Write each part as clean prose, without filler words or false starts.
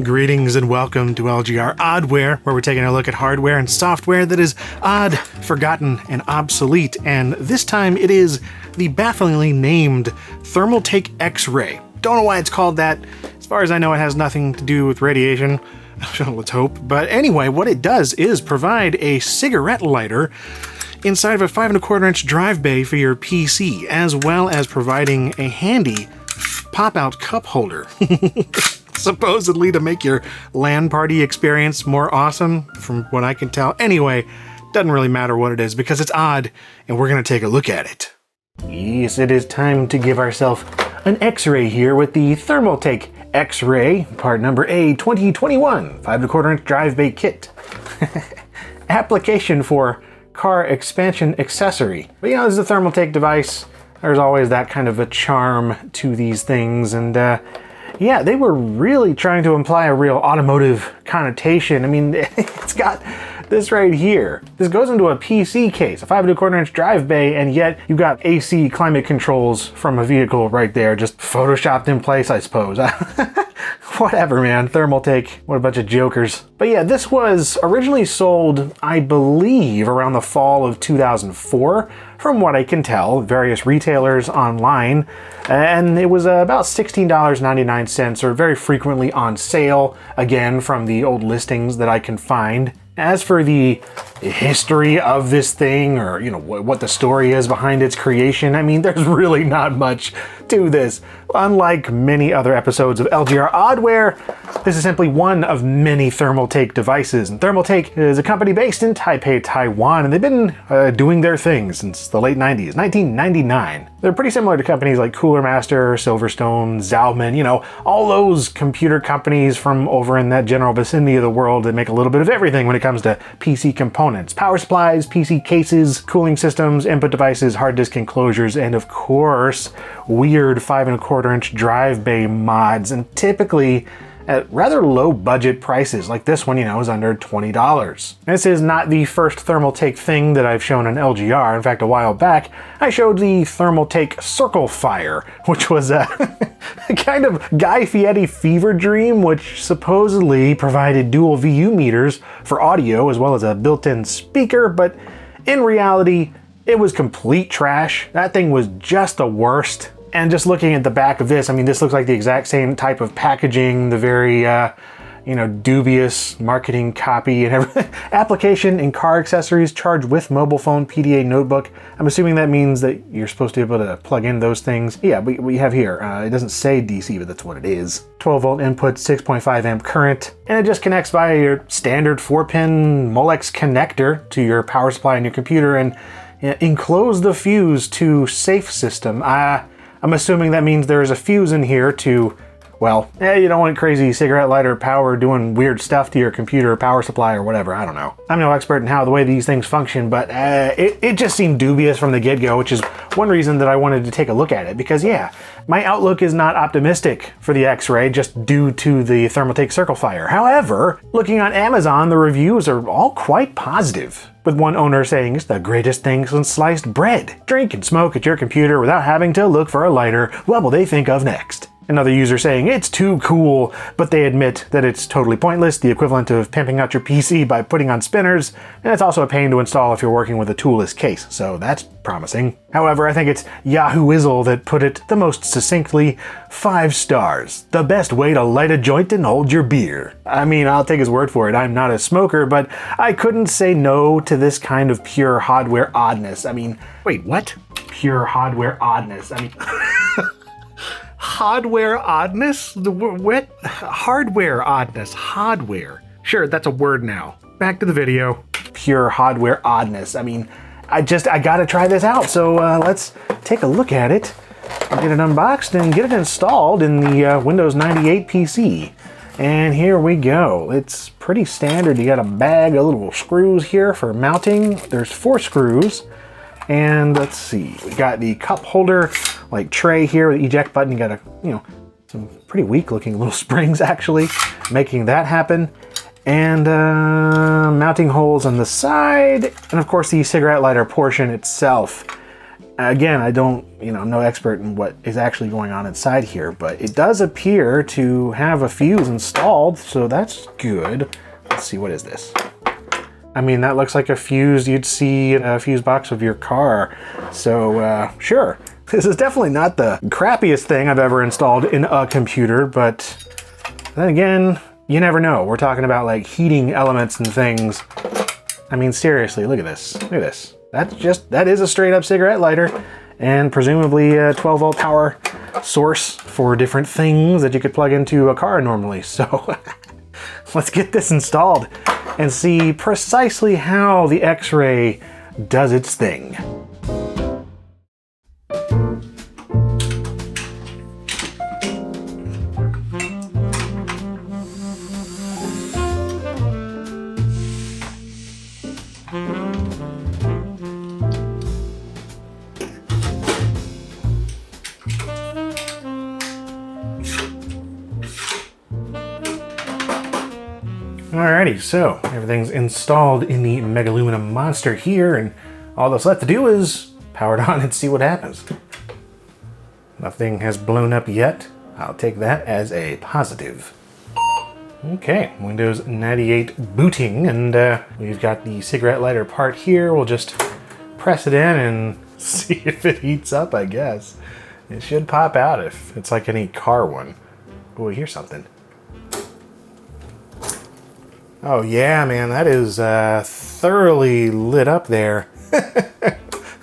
Greetings and welcome to LGR Oddware, where we're taking a look at hardware and software that is odd, forgotten, and obsolete. And this time it is the bafflingly named Thermaltake X-Ray. Don't know why it's called that. As far as I know, it has nothing to do with radiation. Let's hope. But anyway, what it does is provide a cigarette lighter inside of a 5 1/4 inch drive bay for your PC, as well as providing a handy pop-out cup holder. Supposedly to make your LAN party experience more awesome, from what I can tell. Anyway, doesn't really matter what it is because it's odd, and we're going to take a look at it. Yes, it is time to give ourselves an X-ray here with the Thermaltake X-Ray, part number A 2021, 5 1/4 inch drive bay kit. Application for car expansion accessory. But this is a Thermaltake device. There's always that kind of a charm to these things, and yeah, they were really trying to imply a real automotive connotation. I mean, it's got this right here. This goes into a PC case, a 5 1/4 inch drive bay, and yet you've got AC climate controls from a vehicle right there, just photoshopped in place, I suppose. Whatever, man. Thermaltake, what a bunch of jokers. But yeah, this was originally sold, I believe, around the fall of 2004, from what I can tell, various retailers online, and it was about $16.99, or very frequently on sale, again, from the old listings that I can find. As for the history of this thing, or what the story is behind its creation, I mean, there's really not much to this. Unlike many other episodes of LGR Oddware, this is simply one of many Thermaltake devices. And Thermaltake is a company based in Taipei, Taiwan, and they've been doing their thing since the late 90s, 1999. They're pretty similar to companies like Cooler Master, Silverstone, Zalman, all those computer companies from over in that general vicinity of the world that make a little bit of everything when it comes to PC components. Power supplies, PC cases, cooling systems, input devices, hard disk enclosures, and of course, weird 5 1/4 inch drive bay mods, and typically at rather low budget prices. Like this one, is under $20. This is not the first Thermaltake thing that I've shown on LGR. In fact, a while back, I showed the Thermaltake Circle Fire, which was a kind of Guy Fieri fever dream, which supposedly provided dual VU meters for audio as well as a built-in speaker, but in reality, it was complete trash. That thing was just the worst. And just looking at the back of this, I mean, this looks like the exact same type of packaging, the very, dubious marketing copy and everything. Application and car accessories charged with mobile phone PDA notebook. I'm assuming that means that you're supposed to be able to plug in those things. Yeah, we have here, it doesn't say DC, but that's what it is. 12 volt input, 6.5 amp current, and it just connects via your standard 4-pin Molex connector to your power supply in your computer, and enclose the fuse to safe system. I'm assuming that means there is a fuse in here to, you don't want crazy cigarette lighter power doing weird stuff to your computer or power supply or whatever. I don't know. I'm no expert in how the way these things function, but it just seemed dubious from the get-go, which is one reason that I wanted to take a look at it. Because my outlook is not optimistic for the X-Ray just due to the Thermaltake Circle Fire. However, looking on Amazon, the reviews are all quite positive, with one owner saying it's the greatest thing since sliced bread. Drink and smoke at your computer without having to look for a lighter. What will they think of next? Another user saying it's too cool, but they admit that it's totally pointless, the equivalent of pimping out your PC by putting on spinners, and it's also a pain to install if you're working with a toolless case, so that's promising. However, I think it's Yahooizzle that put it the most succinctly: 5 stars. The best way to light a joint and hold your beer. I mean, I'll take his word for it. I'm not a smoker, but I couldn't say no to this kind of pure hardware oddness. I mean, wait, what? Pure hardware oddness. I mean... Hardware oddness? What? Hardware oddness. Hardware. Sure, that's a word now. Back to the video. Pure hardware oddness. I mean, I gotta try this out. So let's take a look at it, get it unboxed, and get it installed in the Windows 98 PC. And here we go. It's pretty standard. You got a bag of little screws here for mounting. There's 4 screws. And let's see, we got the cup holder, like tray here with the eject button. You got a, some pretty weak looking little springs actually, making that happen. And mounting holes on the side. And of course the cigarette lighter portion itself. Again, I don't, no expert in what is actually going on inside here, but it does appear to have a fuse installed, so that's good. Let's see, what is this? I mean, that looks like a fuse you'd see in a fuse box of your car. So, sure. This is definitely not the crappiest thing I've ever installed in a computer, but then again, you never know. We're talking about like heating elements and things. I mean, seriously, look at this. Look at this. That is a straight up cigarette lighter, and presumably a 12 volt power source for different things that you could plug into a car normally. So let's get this installed and see precisely how the X-Ray does its thing. Alrighty, so everything's installed in the Megalumina monster here, and all that's left to do is power it on and see what happens. Nothing has blown up yet. I'll take that as a positive. Okay, Windows 98 booting, and we've got the cigarette lighter part here. We'll just press it in and see if it heats up, I guess. It should pop out if it's like any car one. Oh, I hear something. Oh yeah, man, that is thoroughly lit up there.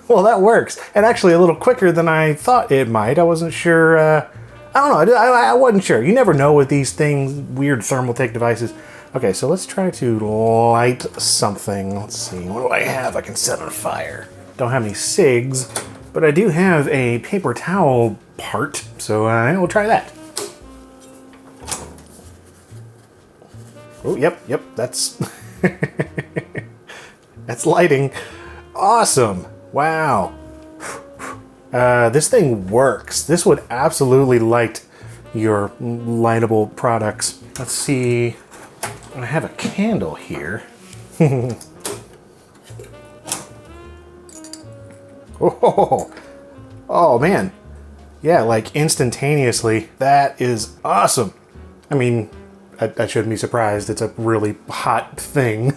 Well, that works. And actually a little quicker than I thought it might. I wasn't sure, I don't know, I wasn't sure. You never know with these things, weird Thermaltake devices. Okay, so let's try to light something. Let's see, what do I have I can set on fire? Don't have any cigs, but I do have a paper towel part, so we'll try that. Oh, yep, that's that's lighting. Awesome. Wow. This thing works. This would absolutely light your lightable products. Let's see. I have a candle here. Oh man. Yeah, like instantaneously. That is awesome. I mean, I shouldn't be surprised. It's a really hot thing.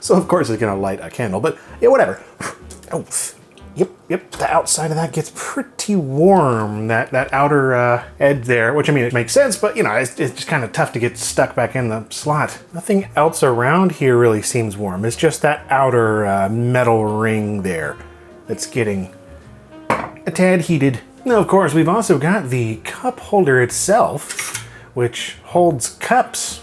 So of course it's gonna light a candle, but yeah, whatever. Oh, yep, the outside of that gets pretty warm. That outer edge there, which I mean, it makes sense, but it's just kind of tough to get stuck back in the slot. Nothing else around here really seems warm. It's just that outer metal ring there that's getting a tad heated. Now, of course, we've also got the cup holder itself, which holds cups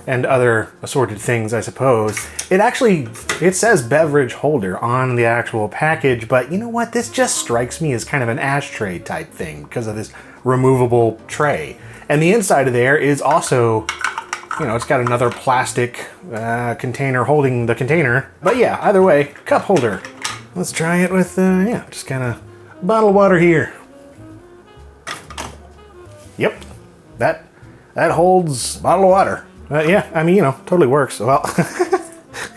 and other assorted things, I suppose. It says beverage holder on the actual package, but you know what? This just strikes me as kind of an ashtray type thing because of this removable tray. And the inside of there is also, it's got another plastic container holding the container. But yeah, either way, cup holder. Let's try it with, just kind of bottle of water here. Yep, that holds a bottle of water. Yeah, I mean, totally works. Well,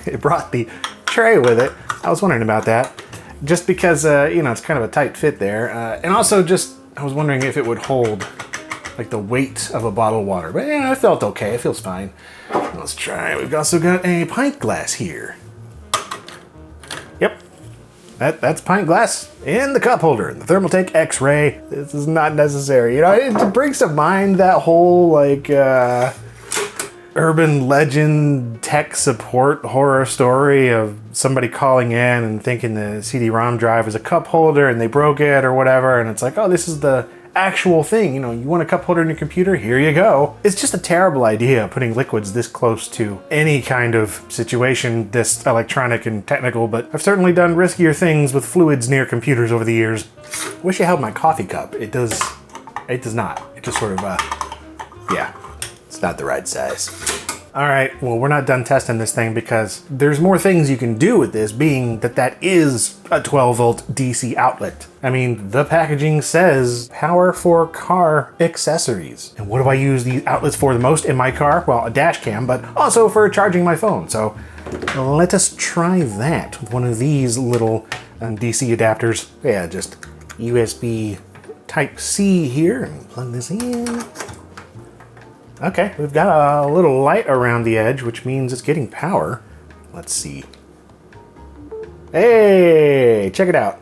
it brought the tray with it. I was wondering about that. Just because, it's kind of a tight fit there. And also just, I was wondering if it would hold, like, the weight of a bottle of water. But yeah, it felt okay. It feels fine. Let's try. We've also got a pint glass here. Yep. That's pint glass in the cup holder, the Thermaltake X-Ray. This is not necessary. It brings to mind that whole, like, urban legend tech support horror story of somebody calling in and thinking the CD-ROM drive is a cup holder and they broke it or whatever, and it's like, oh, this is the actual thing. You want a cup holder in your computer? Here you go. It's just a terrible idea putting liquids this close to any kind of situation this electronic and technical, but I've certainly done riskier things with fluids near computers over the years. Wish I held my coffee cup. It does not. It just sort of, yeah, it's not the right size. All right, well, we're not done testing this thing because there's more things you can do with this, being that is a 12 volt DC outlet. I mean, the packaging says power for car accessories. And what do I use these outlets for the most in my car? Well, a dash cam, but also for charging my phone. So let us try that with one of these little on DC adapters. Yeah, just USB Type-C here and plug this in. Okay, we've got a little light around the edge, which means it's getting power. Let's see. Hey, check it out.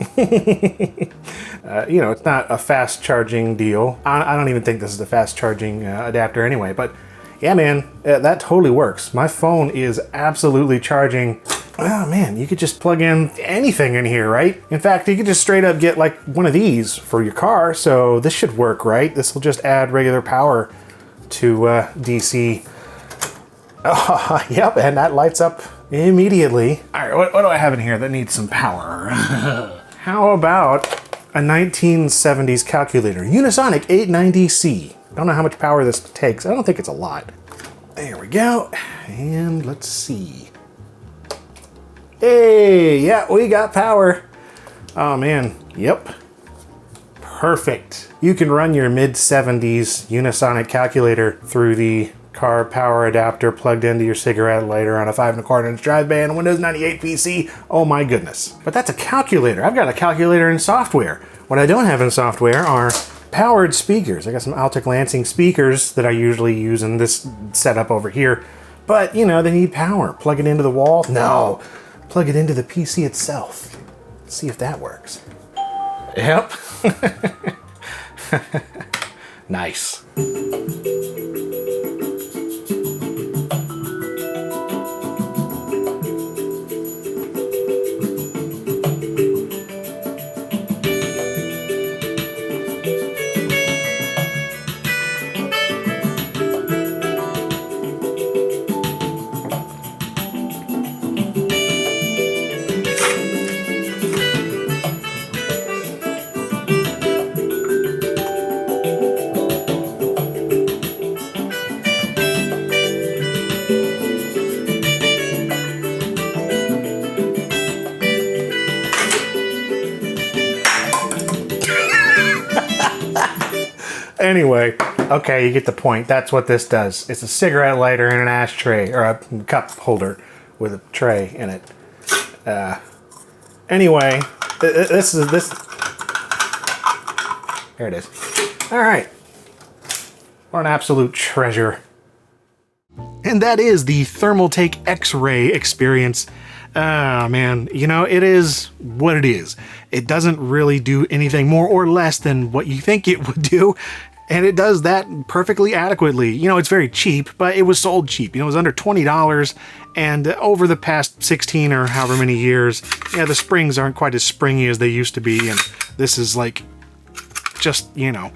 You know, it's not a fast charging deal. I don't even think this is a fast charging adapter anyway, but yeah, man, that totally works. My phone is absolutely charging. Oh man, you could just plug in anything in here, right? In fact, you could just straight up get like one of these for your car, so this should work, right? This will just add regular power to DC. Oh, yep, and that lights up immediately. All right, what do I have in here that needs some power? How about a 1970s calculator, Unisonic 890C. Don't know how much power this takes. I don't think it's a lot. There we go, and let's see. Hey, yeah, we got power. Oh man, yep. Perfect. You can run your mid-70s Unisonic calculator through the car power adapter plugged into your cigarette lighter on a 5.25-inch drive bay and a Windows 98 PC. Oh my goodness. But that's a calculator. I've got a calculator in software. What I don't have in software are powered speakers. I got some Altec Lansing speakers that I usually use in this setup over here. But, you know, they need power. Plug it into the wall? No. Plug it into the PC itself. Let's see if that works. Yep. Nice. Anyway, okay, you get the point. That's what this does. It's a cigarette lighter and an ashtray, or a cup holder with a tray in it. Anyway, this. There it is. All right. What an absolute treasure. And that is the Thermaltake X-Ray experience. Ah, man, you know, it is what it is. It doesn't really do anything more or less than what you think it would do. And it does that perfectly adequately. You know, it's very cheap, but it was sold cheap. You know, it was under $20. And over the past 16 or however many years, yeah, the springs aren't quite as springy as they used to be. And this is like, just, you know,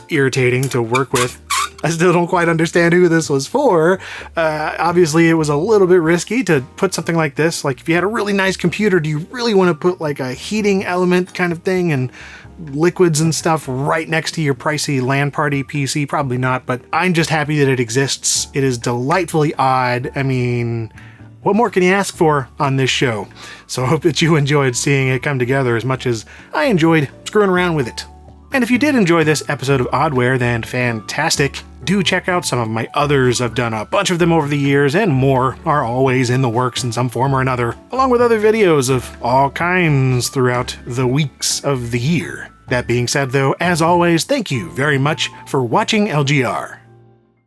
irritating to work with. I still don't quite understand who this was for. Obviously, it was a little bit risky to put something like this. Like, if you had a really nice computer, do you really want to put like a heating element kind of thing and liquids and stuff right next to your pricey LAN party PC? Probably not, but I'm just happy that it exists. It is delightfully odd. I mean, what more can you ask for on this show? So I hope that you enjoyed seeing it come together as much as I enjoyed screwing around with it. And if you did enjoy this episode of Oddware, then fantastic. Do check out some of my others. I've done a bunch of them over the years, and more are always in the works in some form or another, along with other videos of all kinds throughout the weeks of the year. That being said, though, as always, thank you very much for watching LGR.